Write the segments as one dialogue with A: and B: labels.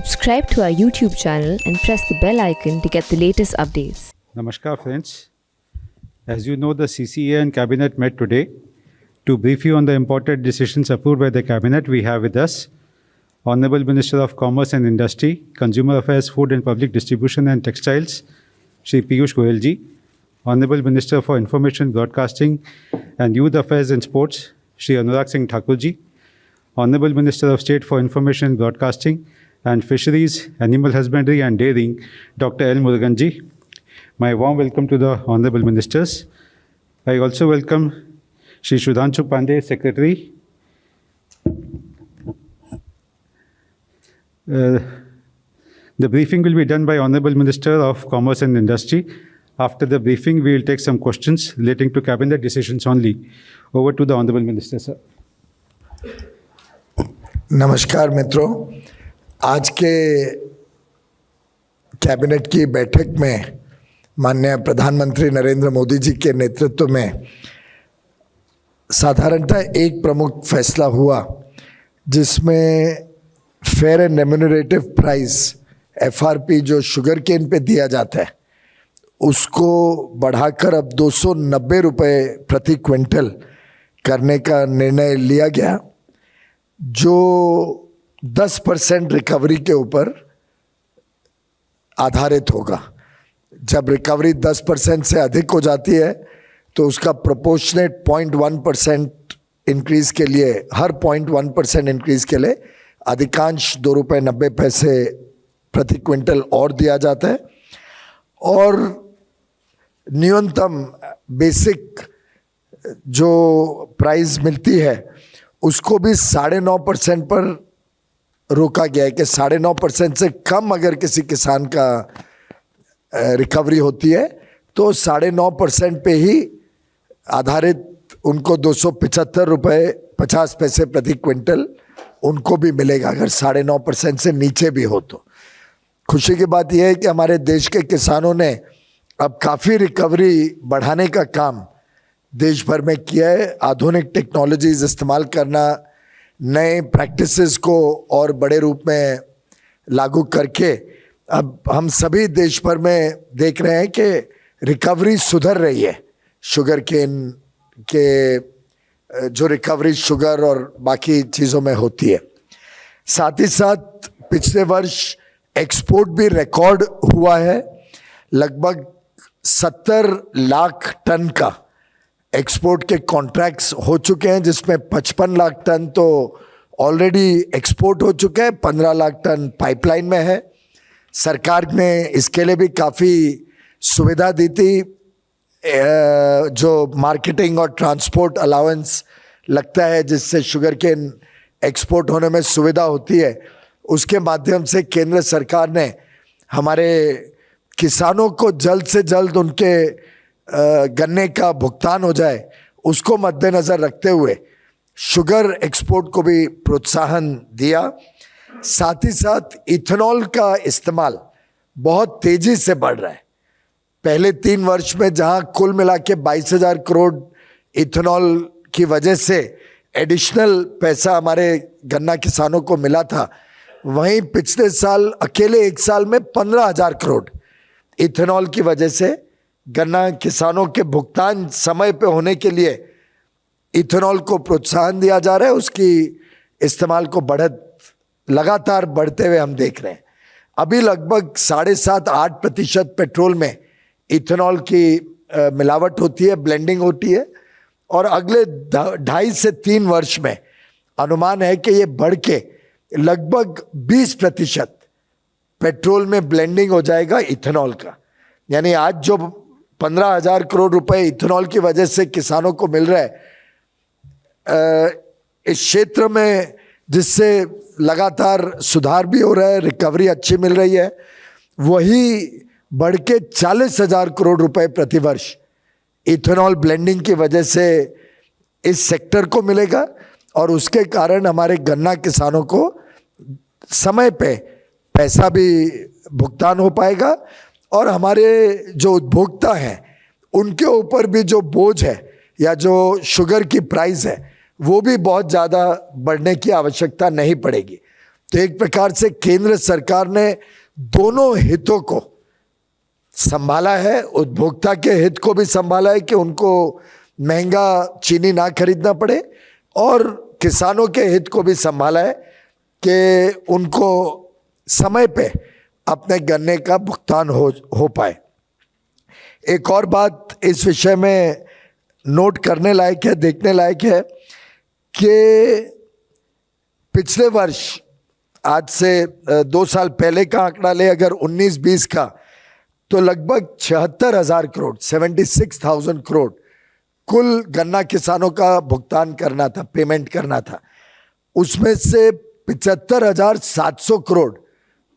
A: Subscribe to our YouTube channel and press the bell icon to get the latest updates.
B: Namaskar friends. As you know, the CCA and Cabinet met today. To brief you on the important decisions approved by the Cabinet, we have with us Honorable Minister of Commerce and Industry, Consumer Affairs, Food and Public Distribution and Textiles, Shri Piyush Goyal ji. Honorable Minister for Information, Broadcasting and Youth Affairs and Sports, Shri Anurag Singh Thakur ji. Honorable Minister of State for Information, Broadcasting and Fisheries, Animal Husbandry and Dairying, Dr. L. Murugan ji. My warm welcome to the Honorable Ministers. I also welcome Shri Sudhanshu Pandey, Secretary. The briefing will be done by Honorable Minister of Commerce and Industry. After the briefing, we will take some questions relating to Cabinet decisions only. Over to the Honorable Minister, sir.
C: नमस्कार मित्रों, आज के cabinet की बैठक में माननीय प्रधानमंत्री नरेंद्र मोदी जी के नेतृत्व में साधारणतः एक प्रमुख फैसला हुआ जिसमें fair and remunerative price FRP जो शुगर केन पे दिया जाता है उसको बढ़ाकर अब 290 रुपये प्रति क्विंटल करने का निर्णय लिया गया, जो 10% रिकवरी के ऊपर आधारित होगा। जब रिकवरी 10% से अधिक हो जाती है तो उसका प्रोपोर्शनेट 0.1% इंक्रीज के लिए, हर 0.1% इंक्रीज के लिए अधिकांश 2 रुपये 90 पैसे प्रति क्विंटल और दिया जाता है और न्यूनतम बेसिक जो प्राइस मिलती है उसको भी 9.5% पर रोका गया है कि 9.5% से कम अगर किसी किसान का रिकवरी होती है तो 9.5% पे ही आधारित उनको 275 रुपये 50 पैसे प्रति क्विंटल उनको भी मिलेगा अगर 9.5% से नीचे भी हो तो। खुशी की बात यह है कि हमारे देश के किसानों ने अब काफ़ी रिकवरी बढ़ाने का काम देश भर में किया है। आधुनिक टेक्नोलॉजीज इस्तेमाल करना, नए प्रैक्टिसेस को और बड़े रूप में लागू करके अब हम सभी देश भर में देख रहे हैं कि रिकवरी सुधर रही है। शुगर केन के जो रिकवरी शुगर और बाकी चीज़ों में होती है, साथ ही साथ पिछले वर्ष एक्सपोर्ट भी रिकॉर्ड हुआ है। लगभग 70 लाख टन का एक्सपोर्ट के कॉन्ट्रैक्ट्स हो चुके हैं, जिसमें 55 लाख टन तो ऑलरेडी एक्सपोर्ट हो चुके हैं, 15 लाख टन पाइपलाइन में है। सरकार ने इसके लिए भी काफ़ी सुविधा दी थी, जो मार्केटिंग और ट्रांसपोर्ट अलाउंस लगता है जिससे शुगर केन एक्सपोर्ट होने में सुविधा होती है, उसके माध्यम से केंद्र सरकार ने हमारे किसानों को जल्द से जल्द उनके गन्ने का भुगतान हो जाए उसको मद्देनज़र रखते हुए शुगर एक्सपोर्ट को भी प्रोत्साहन दिया। साथ ही साथ इथेनॉल का इस्तेमाल बहुत तेज़ी से बढ़ रहा है। पहले 3 वर्ष में जहां कुल मिला के 22,000 करोड़ इथेनॉल की वजह से एडिशनल पैसा हमारे गन्ना किसानों को मिला था, वहीं पिछले साल अकेले 1 साल में 15,000 करोड़ इथेनॉल की वजह से गन्ना किसानों के भुगतान समय पे होने के लिए इथेनॉल को प्रोत्साहन दिया जा रहा है। उसकी इस्तेमाल को लगातार बढ़ते हुए हम देख रहे हैं। अभी लगभग 7.5-8% पेट्रोल में इथेनॉल की मिलावट होती है, ब्लेंडिंग होती है और अगले 2.5 से 3 वर्ष में अनुमान है कि ये बढ़ के लगभग 20% पेट्रोल में ब्लेंडिंग हो जाएगा इथेनॉल का। यानी आज जो 15,000 करोड़ रुपए इथेनॉल की वजह से किसानों को मिल रहा है इस क्षेत्र में, जिससे लगातार सुधार भी हो रहा है, रिकवरी अच्छी मिल रही है, वही बढ़ के 40,000 करोड़ रुपए प्रति वर्ष इथेनॉल ब्लेंडिंग की वजह से इस सेक्टर को मिलेगा और उसके कारण हमारे गन्ना किसानों को समय पे पैसा भी भुगतान हो पाएगा और हमारे जो उपभोक्ता हैं उनके ऊपर भी जो बोझ है या जो शुगर की प्राइस है वो भी बहुत ज़्यादा बढ़ने की आवश्यकता नहीं पड़ेगी। तो एक प्रकार से केंद्र सरकार ने दोनों हितों को संभाला है, उपभोक्ता के हित को भी संभाला है कि उनको महंगा चीनी ना खरीदना पड़े, और किसानों के हित को भी संभाला है कि उनको समय पे अपने गन्ने का भुगतान हो पाए। एक और बात इस विषय में नोट करने लायक है, देखने लायक है कि पिछले वर्ष, आज से 2 साल पहले का आंकड़ा ले अगर 19-20 का, तो लगभग 76,000 करोड़ 76,000 करोड़ कुल गन्ना किसानों का भुगतान करना था, पेमेंट करना था। उसमें से 75,700 करोड़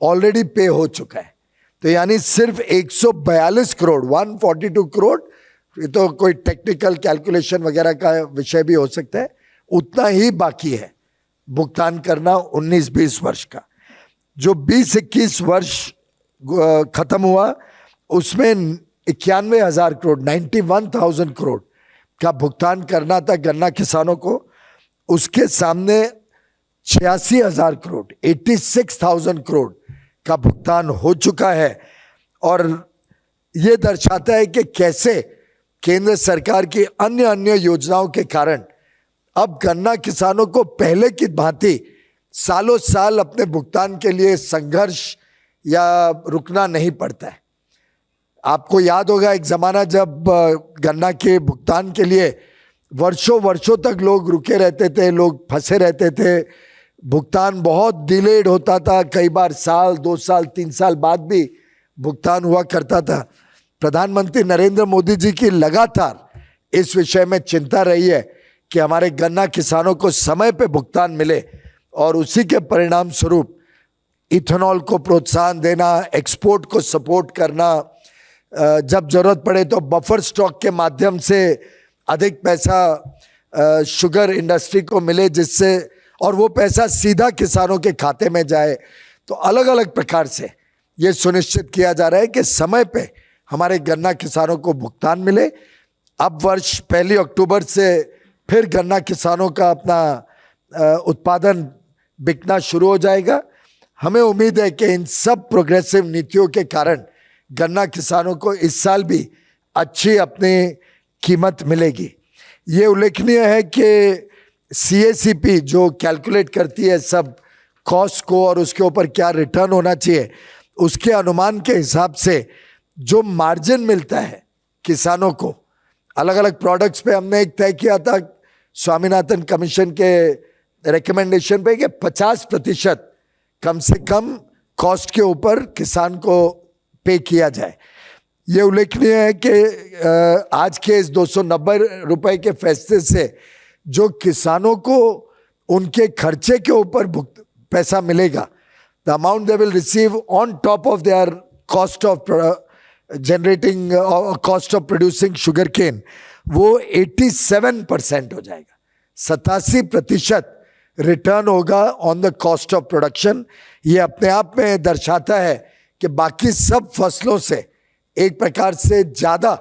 C: ऑलरेडी पे हो चुका है। तो यानी सिर्फ 142 करोड़ 142 करोड़, ये तो कोई टेक्निकल कैलकुलेशन वगैरह का विषय भी हो सकता है, उतना ही बाकी है भुगतान करना 19-20 वर्ष का। जो 20-21 वर्ष खत्म हुआ उसमें 91,000 करोड़ 91,000 करोड़ का भुगतान करना था गन्ना किसानों को। उसके सामने 86,000 करोड़ 86,000 करोड़ का भुगतान हो चुका है। और ये दर्शाता है कि कैसे केंद्र सरकार की अन्य योजनाओं के कारण अब गन्ना किसानों को पहले की भांति सालों साल अपने भुगतान के लिए संघर्ष या रुकना नहीं पड़ता है। आपको याद होगा एक जमाना जब गन्ना के भुगतान के लिए वर्षों तक लोग रुके रहते थे, लोग फंसे रहते थे, भुगतान बहुत डिलेड होता था, कई बार साल 2 साल 3 साल बाद भी भुगतान हुआ करता था। प्रधानमंत्री नरेंद्र मोदी जी की लगातार इस विषय में चिंता रही है कि हमारे गन्ना किसानों को समय पे भुगतान मिले, और उसी के परिणाम स्वरूप इथेनॉल को प्रोत्साहन देना, एक्सपोर्ट को सपोर्ट करना, जब जरूरत पड़े तो बफर स्टॉक के माध्यम से अधिक पैसा शुगर इंडस्ट्री को मिले, जिससे और वो पैसा सीधा किसानों के खाते में जाए। तो अलग अलग प्रकार से ये सुनिश्चित किया जा रहा है कि समय पे हमारे गन्ना किसानों को भुगतान मिले। अब वर्ष 1 अक्टूबर से फिर गन्ना किसानों का अपना उत्पादन बिकना शुरू हो जाएगा। हमें उम्मीद है कि इन सब प्रोग्रेसिव नीतियों के कारण गन्ना किसानों को इस साल भी अच्छी अपनी कीमत मिलेगी। ये उल्लेखनीय है कि CACP जो कैलकुलेट करती है सब कॉस्ट को और उसके ऊपर क्या रिटर्न होना चाहिए, उसके अनुमान के हिसाब से जो मार्जिन मिलता है किसानों को अलग अलग प्रोडक्ट्स पे, हमने एक तय किया था स्वामीनाथन कमीशन के रिकमेंडेशन पे कि 50% कम से कम कॉस्ट के ऊपर किसान को पे किया जाए। ये उल्लेखनीय है कि आज के इस 290 रुपए के फैसले से जो किसानों को उनके खर्चे के ऊपर पैसा मिलेगा, the amount they will receive on top of their cost of generating cost of producing sugarcane, वो 87% हो जाएगा। 87% रिटर्न होगा on the cost of production. ये अपने आप में दर्शाता है कि बाकी सब फसलों से एक प्रकार से ज़्यादा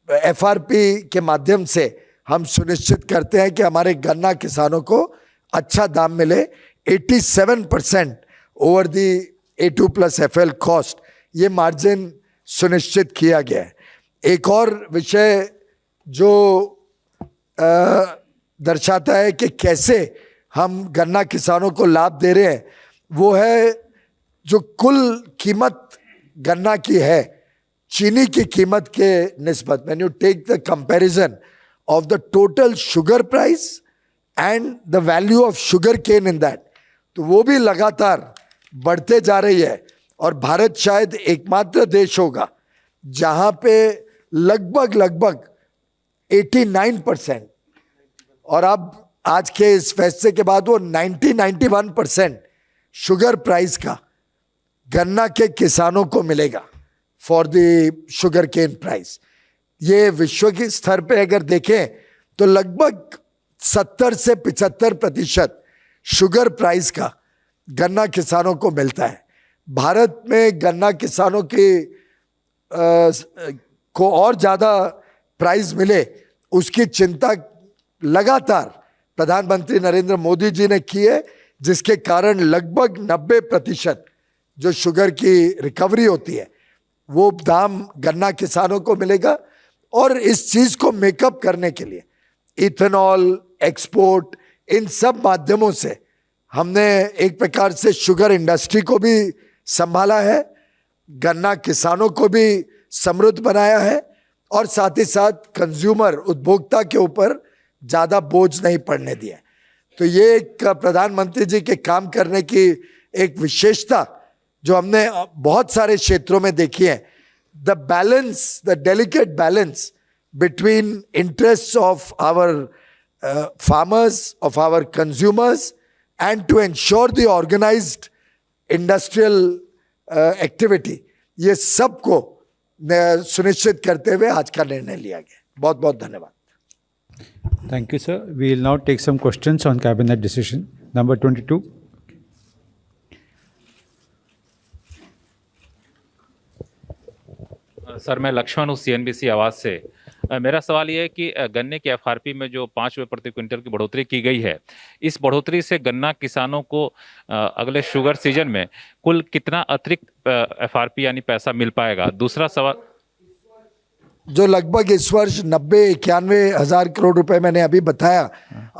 C: FRP के माध्यम से हम सुनिश्चित करते हैं कि हमारे गन्ना किसानों को अच्छा दाम मिले। 87% ओवर दी A2+FL कॉस्ट, ये मार्जिन सुनिश्चित किया गया है। एक और विषय जो दर्शाता है कि कैसे हम गन्ना किसानों को लाभ दे रहे हैं, वो है जो कुल कीमत गन्ना की है चीनी की कीमत के निस्बत। When you take the comparison of the total sugar price and the value of sugar cane in that, तो वो भी लगातार बढ़ते जा रही है। और भारत शायद एकमात्र देश होगा जहां पे लगभग 89%, और अब आज के इस फैसले के बाद वो 91% शुगर प्राइस का गन्ना के किसानों को मिलेगा for the sugarcane price. ये विश्व के स्तर पे अगर देखें तो लगभग 70 से 75% शुगर प्राइस का गन्ना किसानों को मिलता है। भारत में गन्ना किसानों की को और ज़्यादा प्राइस मिले, उसकी चिंता लगातार प्रधानमंत्री नरेंद्र मोदी जी ने की है जिसके कारण लगभग 90% जो शुगर की रिकवरी होती है वो दाम गन्ना किसानों को मिलेगा। और इस चीज को मेकअप करने के लिए इथेनॉल, एक्सपोर्ट, इन सब माध्यमों से हमने एक प्रकार से शुगर इंडस्ट्री को भी संभाला है, गन्ना किसानों को भी समृद्ध बनाया है और साथ ही साथ कंज्यूमर, उपभोक्ता के ऊपर ज्यादा बोझ नहीं पड़ने दिया। तो ये एक प्रधानमंत्री जी के काम करने की एक विशेषता जो हमने बहुत सारे क्षेत्रों में देखी है। The balance, the delicate balance between interests of our farmers, of our consumers, and to ensure the organized industrial activity, ये सबको सुनिश्चित करते हुए आज का निर्णय लिया गया। बहुत बहुत धन्यवाद।
B: Thank you, sir. We will now take some questions on cabinet decision. Number 22.
D: Sir, मैं लक्ष्मण हूँ CNBC आवाज़ से। मेरा सवाल ये है कि गन्ने की FRP में जो 5 रुपये प्रति क्विंटल की बढ़ोतरी की गई है, इस बढ़ोतरी से गन्ना किसानों को अगले शुगर सीजन में कुल कितना अतिरिक्त FRP यानी पैसा मिल पाएगा? दूसरा सवाल,
C: जो लगभग इस वर्ष 90-91 हजार करोड़ रुपए मैंने अभी बताया,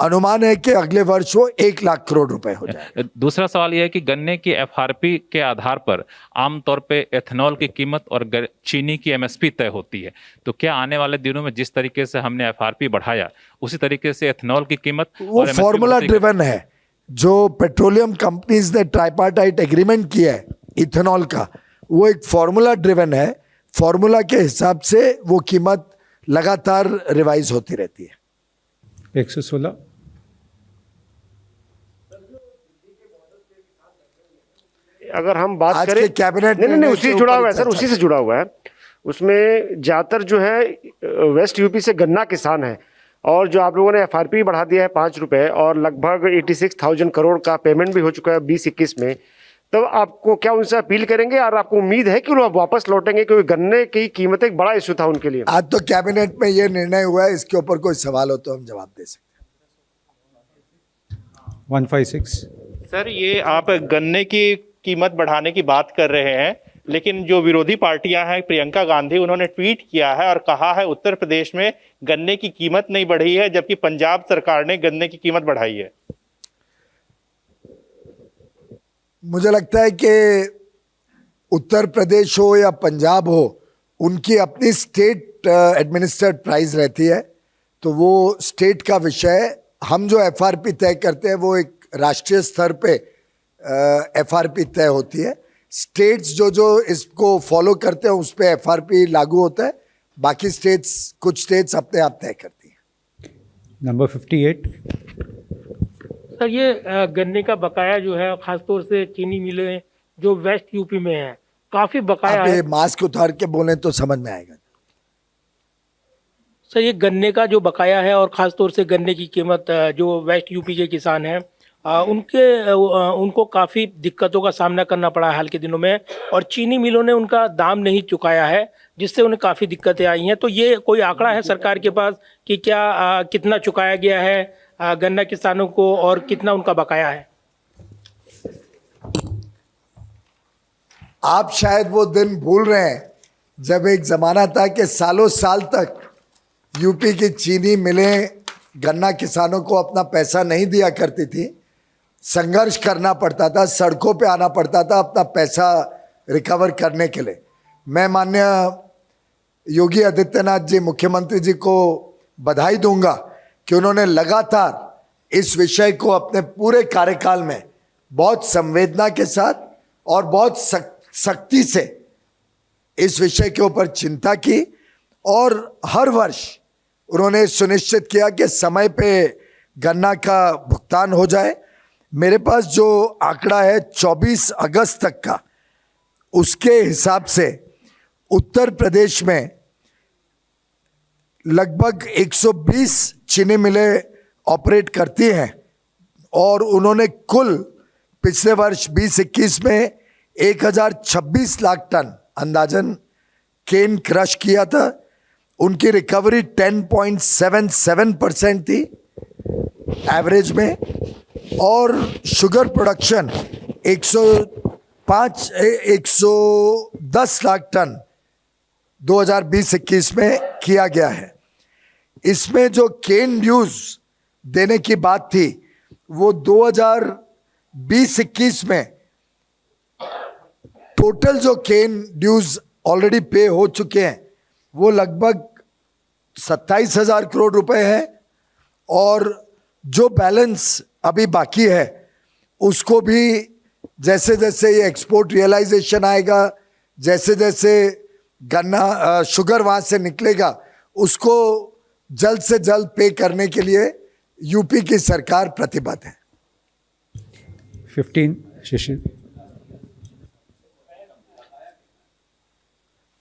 C: अनुमान है कि अगले वर्ष वो 1 लाख करोड़ रुपए हो जाए।
D: दूसरा सवाल यह है कि गन्ने की FRP के आधार पर आमतौर पे एथेनॉल की कीमत और चीनी की MSP तय होती है, तो क्या आने वाले दिनों में जिस तरीके से हमने FRP बढ़ाया उसी तरीके से एथेनॉल की कीमत
C: वो फॉर्मूला ड्रिवन है। जो पेट्रोलियम कंपनीज ने ट्राइपार्टाइट एग्रीमेंट किया है इथेनॉल का, वो एक फॉर्मूला ड्रिवन है। फॉर्मूला के हिसाब से वो कीमत लगातार रिवाइज होती रहती है।
B: 116।
E: अगर हम बात
C: आज
E: करें
C: के कैबिनेट
E: नहीं उसी से जुड़ा हुआ है सर, उसी से जुड़ा हुआ है। उसमें ज्यादातर जो है वेस्ट यूपी से गन्ना किसान है, और जो आप लोगों ने FRP बढ़ा दिया है 5 रुपए और लगभग 86,000 करोड़ का पेमेंट भी हो चुका है 20-21 में, तब आपको क्या उनसे अपील करेंगे और आपको उम्मीद है कि वो वापस लौटेंगे? क्योंकि गन्ने की कीमत एक बड़ा इशू था उनके लिए।
C: आज तो कैबिनेट में ये निर्णय हुआ है, इसके ऊपर कोई सवाल हो तो हम जवाब दे सकते हैं।
B: 156।
F: सर, ये आप गन्ने की कीमत बढ़ाने की बात कर रहे हैं, लेकिन जो विरोधी पार्टियां हैं, प्रियंका गांधी, उन्होंने ट्वीट किया है और कहा है उत्तर प्रदेश में गन्ने की कीमत नहीं बढ़ी है, जबकि पंजाब सरकार ने गन्ने की कीमत बढ़ाई है।
C: मुझे लगता है कि उत्तर प्रदेश हो या पंजाब हो, उनकी अपनी स्टेट एडमिनिस्ट्रेड प्राइस रहती है, तो वो स्टेट का विषय है। हम जो FRP तय करते हैं वो एक राष्ट्रीय स्तर पे FRP तय होती है। स्टेट्स जो इसको फॉलो करते हैं उस पे FRP लागू होता है, बाकी स्टेट्स, कुछ स्टेट्स अपने आप तय करती हैं।
B: नंबर 58।
G: सर, ये गन्ने का बकाया जो है खासतौर से चीनी मिलें जो वेस्ट यूपी में है, काफी बकाया
C: आप
G: है।
C: ये मास्क उतार के बोलें तो समझ में आएगा।
G: सर, ये गन्ने का जो बकाया है और खासतौर से गन्ने की कीमत जो वेस्ट यूपी के किसान हैं उनको काफ़ी दिक्कतों का सामना करना पड़ा है हाल के दिनों में, और चीनी मिलों ने उनका दाम नहीं चुकाया है, जिससे उन्हें काफ़ी दिक्कतें आई हैं। तो ये कोई आंकड़ा है सरकार के पास कि क्या कितना चुकाया गया है गन्ना किसानों को और कितना उनका बकाया है?
C: आप शायद वो दिन भूल रहे हैं जब एक जमाना था कि सालों साल तक यूपी की चीनी मिलें गन्ना किसानों को अपना पैसा नहीं दिया करती थी। संघर्ष करना पड़ता था, सड़कों पे आना पड़ता था अपना पैसा रिकवर करने के लिए। मैं माननीय योगी आदित्यनाथ जी, मुख्यमंत्री जी को बधाई दूंगा कि उन्होंने लगातार इस विषय को अपने पूरे कार्यकाल में बहुत संवेदना के साथ और बहुत सख्ती से इस विषय के ऊपर चिंता की, और हर वर्ष उन्होंने सुनिश्चित किया कि समय पे गन्ना का भुगतान हो जाए। मेरे पास जो आंकड़ा है 24 अगस्त तक का, उसके हिसाब से उत्तर प्रदेश में लगभग 120 चीनी मिलें ऑपरेट करती हैं, और उन्होंने कुल पिछले वर्ष 2021 में 1026 लाख टन अंदाजन केन क्रश किया था। उनकी रिकवरी 10.77% थी एवरेज में, और शुगर प्रोडक्शन 110 लाख टन 2020-21 में किया गया है। इसमें जो केन ड्यूज देने की बात थी वो 2020-21 में टोटल जो केन ड्यूज ऑलरेडी पे हो चुके हैं वो लगभग 27,000 करोड़ रुपए है, और जो बैलेंस अभी बाकी है उसको भी जैसे जैसे ये एक्सपोर्ट रियलाइजेशन आएगा, जैसे जैसे गन्ना शुगर वहां से निकलेगा, उसको जल्द से जल्द पे करने के लिए यूपी की सरकार प्रतिबद्ध है।
B: 15, शिशिर।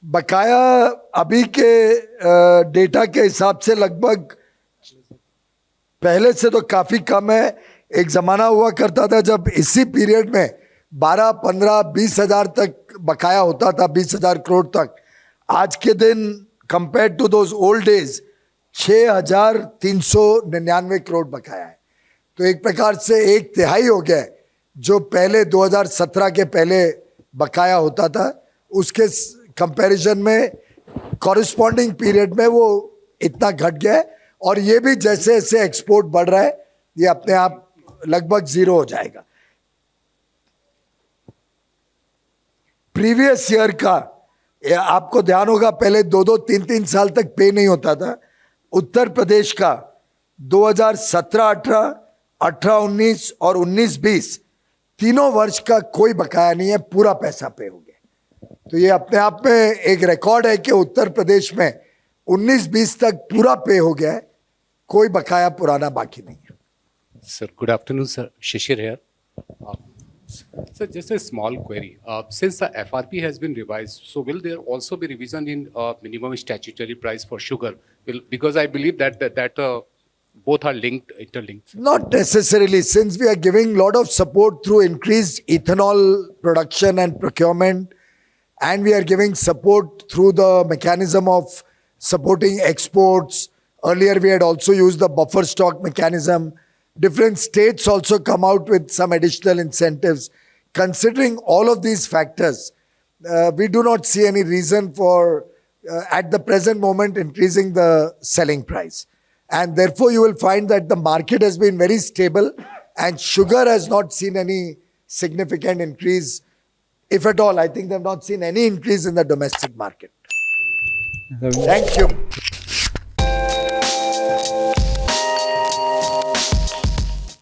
C: बकाया अभी के डेटा के हिसाब से लगभग पहले से तो काफी कम है। एक जमाना हुआ करता था जब इसी पीरियड में 12, 15, 20 हजार तक बकाया होता था, 20,000 करोड़ तक। आज के दिन compare to those old days 6,399 crore बकाया है। तो एक प्रकार से 1/3 हो गया है जो पहले 2017 के पहले बकाया होता था, उसके कंपैरिजन में कॉरेस्पॉन्डिंग पीरियड में वो इतना घट गया है। और ये भी जैसे जैसे एक्सपोर्ट बढ़ रहा है ये अपने आप लगभग जीरो हो जाएगा। प्रीवियस ईयर का आपको ध्यान होगा पहले 2-2, 3-3 साल तक पे नहीं होता था। उत्तर प्रदेश का 2017-18, 18-19 और 19-20 तीनों वर्ष का कोई बकाया नहीं है, पूरा पैसा पे हो गया। तो ये अपने आप में एक रिकॉर्ड है कि उत्तर प्रदेश में 19-20 तक पूरा पे हो गया है, कोई बकाया पुराना बाकी नहीं है।
H: Sir, good afternoon, sir. Shishir here. Sir, just a small query. Since the FRP has been revised, so will there also be revision in minimum statutory price for sugar? Because I believe that both are interlinked.
C: Not necessarily, since we are giving a lot of support through increased ethanol production and procurement, and we are giving support through the mechanism of supporting exports. Earlier, we had also used the buffer stock mechanism. Different states also come out with some additional incentives. Considering all of these factors, we do not see any reason for, at the present moment, increasing the selling price. And therefore, you will find that the market has been very stable and sugar has not seen any significant increase. If at all, I think they have not seen any increase in the domestic market. Thank you.